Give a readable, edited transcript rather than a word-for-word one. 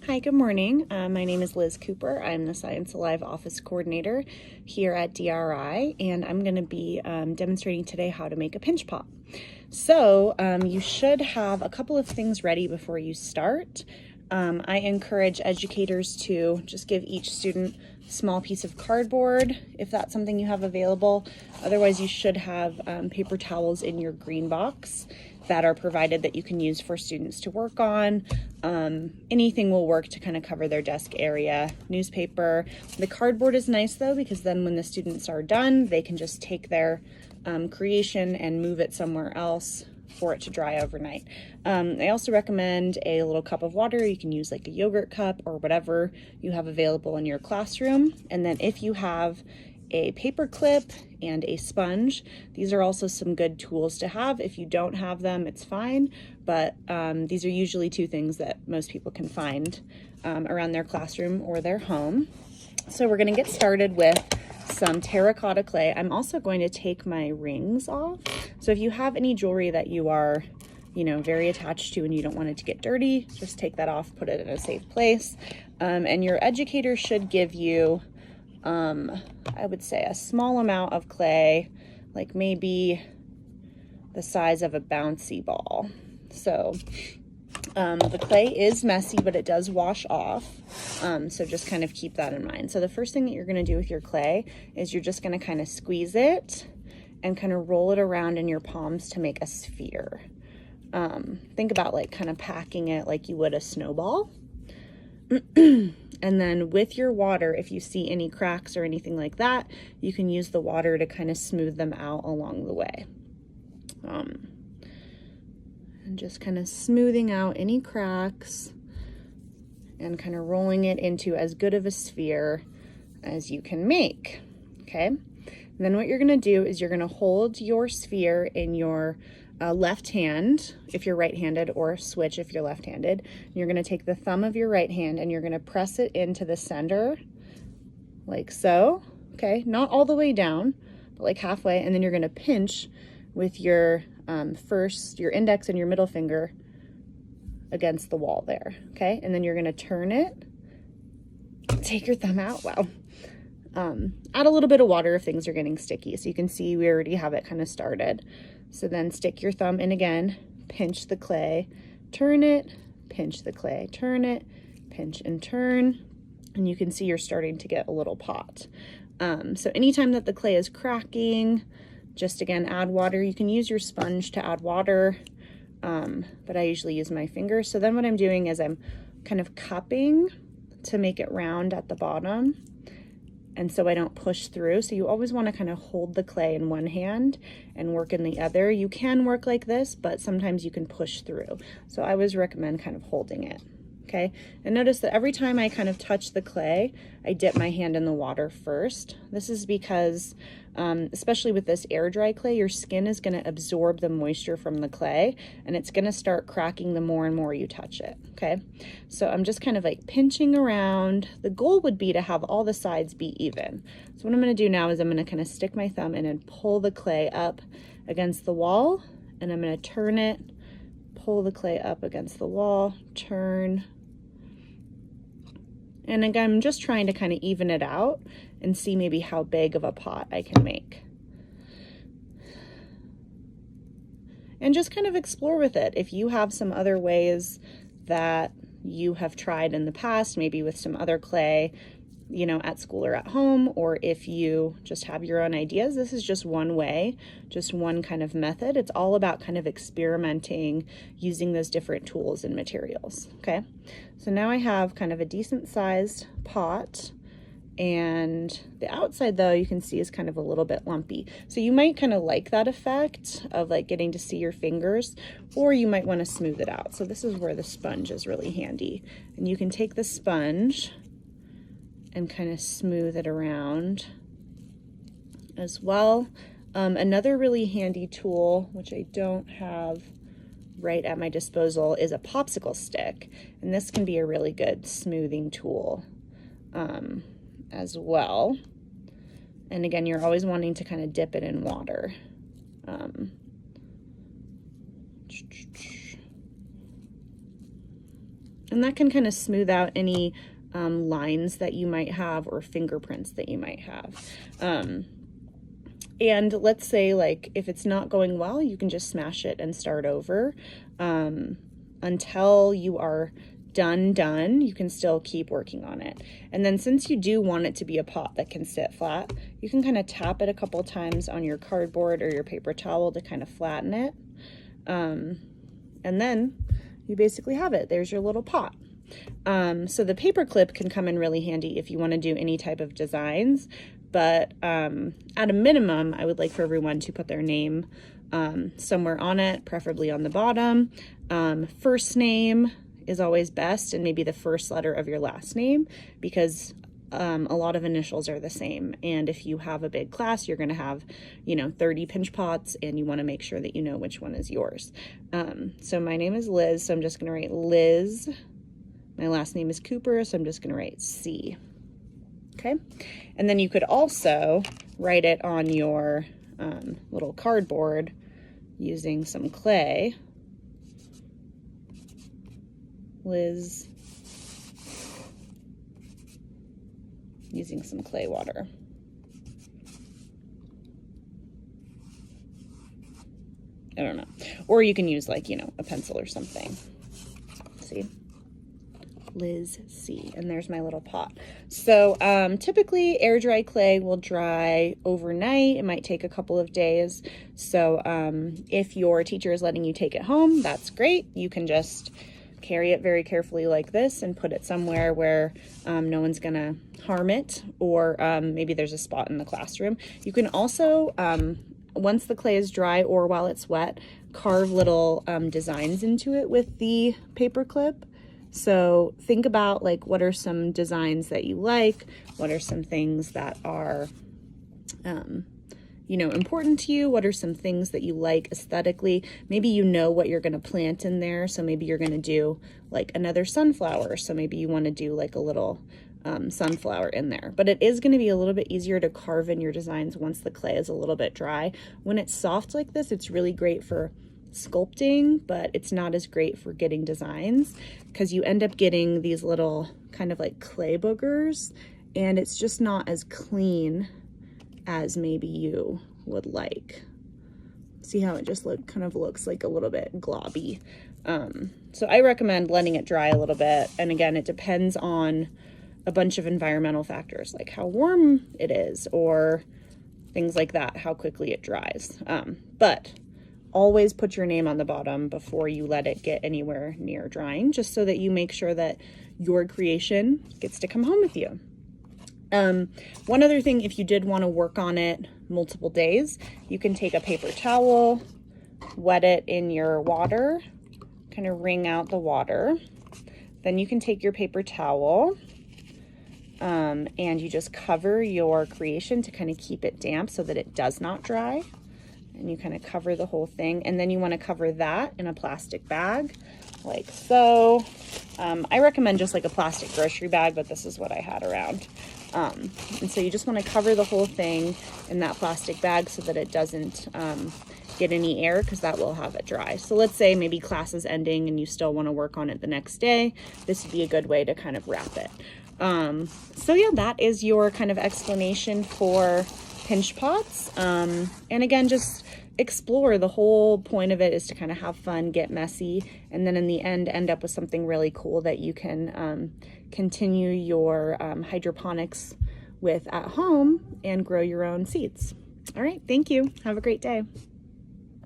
Hi, good morning. My name is Liz Cooper. I'm the Science Alive Office Coordinator here at DRI, and I'm going to be demonstrating today how to make a pinch pop. So you should have a couple of things ready before you start. I encourage educators to just give each student a small piece of cardboard if that's something you have available. Otherwise, you should have paper towels in your green box that are provided that you can use for students to work on. Anything will work to kind of cover their desk area. Newspaper. The cardboard is nice though, because then when the students are done, they can just take their creation and move it somewhere else for it to dry overnight. I also recommend a little cup of water. You can use like a yogurt cup or whatever you have available in your classroom. And then if you have a paper clip and a sponge, these are also some good tools to have. If you don't have them, it's fine, but these are usually two things that most people can find around their classroom or their home. So we're gonna get started with some terracotta clay. I'm also going to take my rings off. So if you have any jewelry that you are, very attached to and you don't want it to get dirty, just take that off, put it in a safe place. And your educator should give you I would say a small amount of clay, like maybe the size of a bouncy ball. So the clay is messy, but it does wash off. So just kind of keep that in mind. So the first thing that you're going to do with your clay is you're just going to kind of squeeze it and kind of roll it around in your palms to make a sphere. Think about like kind of packing it like you would a snowball. And then with your water, if you see any cracks or anything like that, you can use the water to kind of smooth them out along the way. And just kind of smoothing out any cracks and kind of rolling it into as good of a sphere as you can make, okay? And then what you're gonna do is you're gonna hold your sphere in your left hand if you're right-handed, or switch if you're left-handed. You're going to take the thumb of your right hand and you're going to press it into the center like so, okay? Not all the way down, but like halfway, and then you're going to pinch with your your index and your middle finger against the wall there, okay? And then you're going to turn it, take your thumb out, wow. Add a little bit of water if things are getting sticky. So you can see we already have it kind of started. So then stick your thumb in again, pinch the clay, turn it, pinch the clay, turn it, pinch and turn, and you can see you're starting to get a little pot. So anytime that the clay is cracking, just again, add water. You can use your sponge to add water, but I usually use my finger. So then what I'm doing is I'm kind of cupping to make it round at the bottom, and so I don't push through. So you always want to kind of hold the clay in one hand and work in the other. You can work like this, but sometimes you can push through. So I always recommend kind of holding it, okay? And notice that every time I kind of touch the clay, I dip my hand in the water first. This is because, especially with this air dry clay, your skin is going to absorb the moisture from the clay, and it's going to start cracking the more and more you touch it, okay? So I'm just kind of like pinching around. The goal would be to have all the sides be even. So what I'm going to do now is I'm going to kind of stick my thumb in and pull the clay up against the wall, and I'm going to turn it, pull the clay up against the wall, turn. And again, I'm just trying to kind of even it out and see maybe how big of a pot I can make. And just kind of explore with it. If you have some other ways that you have tried in the past, maybe with some other clay, at school or at home, or if you just have your own ideas, this is just one way, just one kind of method. It's all about kind of experimenting using those different tools and materials, okay? So now I have kind of a decent sized pot, and the outside though, you can see is kind of a little bit lumpy. So you might kind of like that effect of like getting to see your fingers, or you might want to smooth it out. So this is where the sponge is really handy. And you can take the sponge and kind of smooth it around as well. Another really handy tool, which I don't have right at my disposal, is a popsicle stick. And this can be a really good smoothing tool as well. And again, you're always wanting to kind of dip it in water. And that can kind of smooth out any lines that you might have or fingerprints that you might have. And let's say, like, if it's not going well, you can just smash it and start over. Until you are done, you can still keep working on it. And then since you do want it to be a pot that can sit flat, you can kind of tap it a couple times on your cardboard or your paper towel to kind of flatten it. And then you basically have it. There's your little pot. So the paper clip can come in really handy if you want to do any type of designs, but at a minimum, I would like for everyone to put their name somewhere on it, preferably on the bottom. First name is always best, and maybe the first letter of your last name, because a lot of initials are the same. And if you have a big class, you're going to have, 30 pinch pots, and you want to make sure that you know which one is yours. So my name is Liz, so I'm just going to write Liz. My last name is Cooper, so I'm just going to write C. Okay. And then you could also write it on your little cardboard using some clay. Liz, using some clay water. I don't know. Or you can use, like, a pencil or something. See? Liz C. And there's my little pot. So typically air dry clay will dry overnight. It might take a couple of days. So if your teacher is letting you take it home, that's great. You can just carry it very carefully like this and put it somewhere where no one's gonna harm it, or maybe there's a spot in the classroom. You can also, once the clay is dry or while it's wet, carve little designs into it with the paper clip. So think about, like, what are some designs that you like? What are some things that are, important to you? What are some things that you like aesthetically? Maybe you know what you're going to plant in there. So maybe you're going to do like another sunflower. So maybe you want to do like a little sunflower in there. But it is going to be a little bit easier to carve in your designs once the clay is a little bit dry. When it's soft like this, it's really great for sculpting, but it's not as great for getting designs, because you end up getting these little kind of like clay boogers, and it's just not as clean as maybe you would like. See how it just kind of looks like a little bit globby. So I recommend letting it dry a little bit. And again, it depends on a bunch of environmental factors, like how warm it is or things like that, how quickly it dries. But always put your name on the bottom before you let it get anywhere near drying, just so that you make sure that your creation gets to come home with you. One other thing, if you did want to work on it multiple days, you can take a paper towel, wet it in your water, kind of wring out the water. Then you can take your paper towel and you just cover your creation to kind of keep it damp so that it does not dry. And you kind of cover the whole thing. And then you want to cover that in a plastic bag like so. I recommend just like a plastic grocery bag, but this is what I had around. And so you just want to cover the whole thing in that plastic bag so that it doesn't get any air, because that will have it dry. So let's say maybe class is ending and you still want to work on it the next day. This would be a good way to kind of wrap it. So yeah, that is your kind of explanation for pinch pots. And again, just explore. The whole point of it is to kind of have fun, get messy, and then in the end up with something really cool that you can continue your hydroponics with at home and grow your own seeds. All right, thank you. Have a great day.